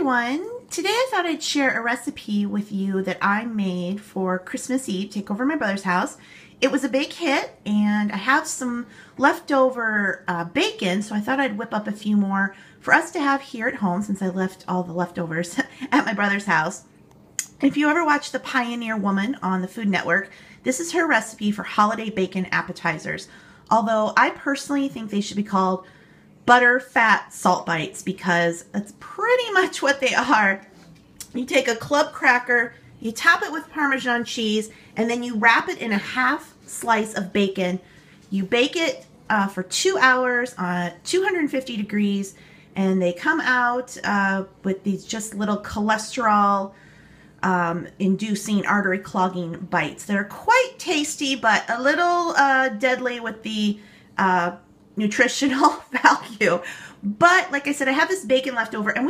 everyone. Today I thought I'd share a recipe with you that I made for Christmas Eve, take over my brother's house. It was a big hit and I have some leftover bacon, so I thought I'd whip up a few more for us to have here at home since I left all the leftovers at my brother's house. If you ever watch The Pioneer Woman on the Food Network, this is her recipe for holiday bacon appetizers. Although I personally think they should be called butter fat salt bites because that's pretty much what they are. You take a club cracker, you top it with Parmesan cheese, and then you wrap it in a half slice of bacon. You bake it for 2 hours on 250 degrees, and they come out with these just little cholesterol inducing artery clogging bites. They're quite tasty, but a little deadly with the nutritional value. But like I said, I have this bacon left over, and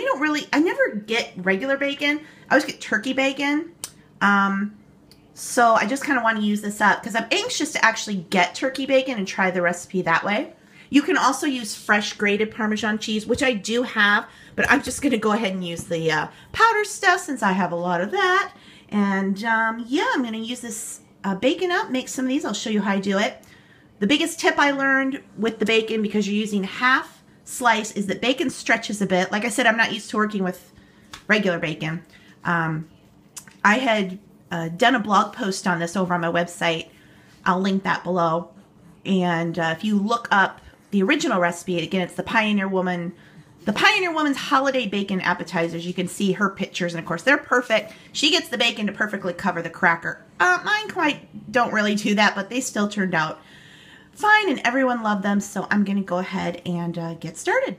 I never get regular bacon. I always get turkey bacon. So I just kind of want to use this up because I'm anxious to actually get turkey bacon and try the recipe that way. You can also use fresh grated Parmesan cheese, which I do have, but I'm just going to go ahead and use the powder stuff since I have a lot of that. And yeah, I'm going to use this bacon up, make some of these. I'll show you how I do it. The biggest tip I learned with the bacon, because you're using half slice, is that bacon stretches a bit. Like I said, I'm not used to working with regular bacon. I had done a blog post on this over on my website. I'll link that below. And if you look up the original recipe, again, it's the Pioneer Woman's holiday bacon appetizers. You can see her pictures, and of course, they're perfect. She gets the bacon to perfectly cover the cracker. Mine quite don't really do that, but they still turned out fine, and everyone loved them, so I'm going to go ahead and get started.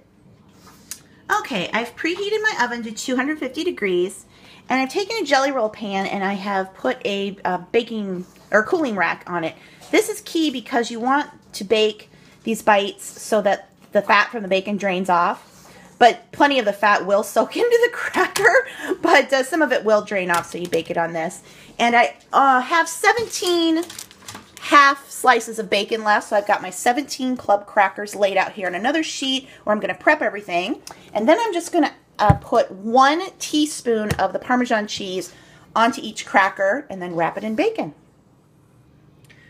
Okay, I've preheated my oven to 250 degrees, and I've taken a jelly roll pan and I have put a baking or cooling rack on it. This is key because you want to bake these bites so that the fat from the bacon drains off, but plenty of the fat will soak into the cracker, but some of it will drain off, so you bake it on this. And I have 17 half slices of bacon left, so I've got my 17 club crackers laid out here on another sheet where I'm going to prep everything. And then I'm just going to put 1 teaspoon of the Parmesan cheese onto each cracker and then wrap it in bacon.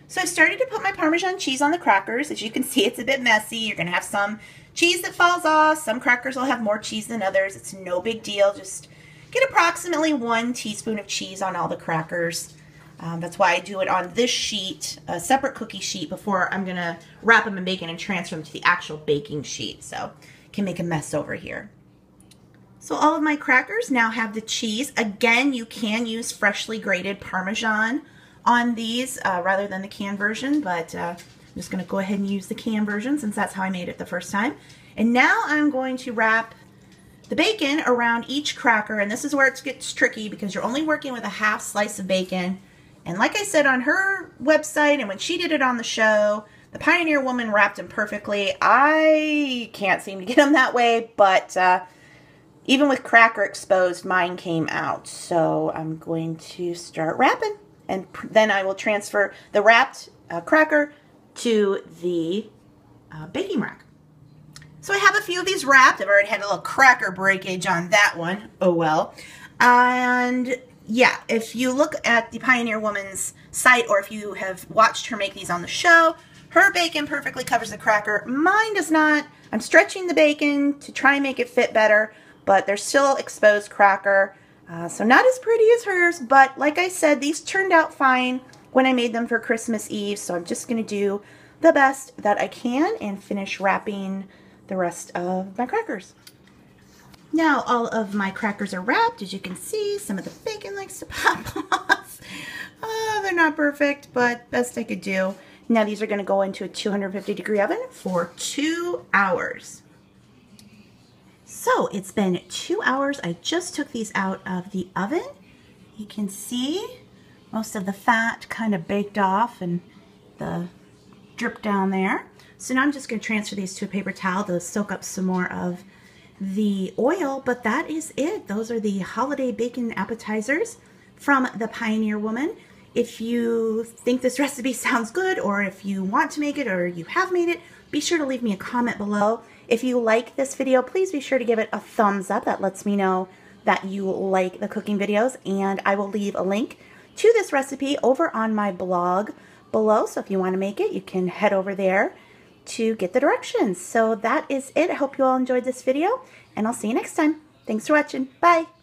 So I started to put my Parmesan cheese on the crackers. As you can see, it's a bit messy. You're going to have some cheese that falls off. Some crackers will have more cheese than others. It's no big deal. Just get approximately 1 teaspoon of cheese on all the crackers. That's why I do it on this sheet, a separate cookie sheet, before I'm going to wrap them in bacon and transfer them to the actual baking sheet. So can make a mess over here. So all of my crackers now have the cheese. Again, you can use freshly grated Parmesan on these rather than the canned version, but I'm just going to go ahead and use the canned version since that's how I made it the first time. And now I'm going to wrap the bacon around each cracker, and this is where it gets tricky because you're only working with a half slice of bacon. And like I said on her website and when she did it on the show, the Pioneer Woman wrapped them perfectly. I can't seem to get them that way, but even with cracker exposed, mine came out. So I'm going to start wrapping, and then I will transfer the wrapped cracker to the baking rack. So I have a few of these wrapped. I've already had a little cracker breakage on that one. Oh well. And yeah, if you look at the Pioneer Woman's site, or if you have watched her make these on the show, her bacon perfectly covers the cracker. Mine does not. I'm stretching the bacon to try and make it fit better, but there's still exposed cracker. So not as pretty as hers, but like I said, these turned out fine when I made them for Christmas Eve, so I'm just going to do the best that I can and finish wrapping the rest of my crackers. Now all of my crackers are wrapped. As you can see, some of the bacon likes to pop off. They're not perfect, but best I could do. Now these are going to go into a 250 degree oven for 2 hours. So it's been 2 hours. I just took these out of the oven. You can see most of the fat kind of baked off and the drip down there. So now I'm just going to transfer these to a paper towel to soak up some more of the oil, but that is it. Those are the holiday bacon appetizers from the Pioneer Woman. If you think this recipe sounds good, or if you want to make it, or you have made it, be sure to leave me a comment below. If you like this video, please be sure to give it a thumbs up. That lets me know that you like the cooking videos, and I will leave a link to this recipe over on my blog below. So if you want to make it, you can head over there to get the directions. So that is it. I hope you all enjoyed this video, and I'll see you next time. Thanks for watching. Bye.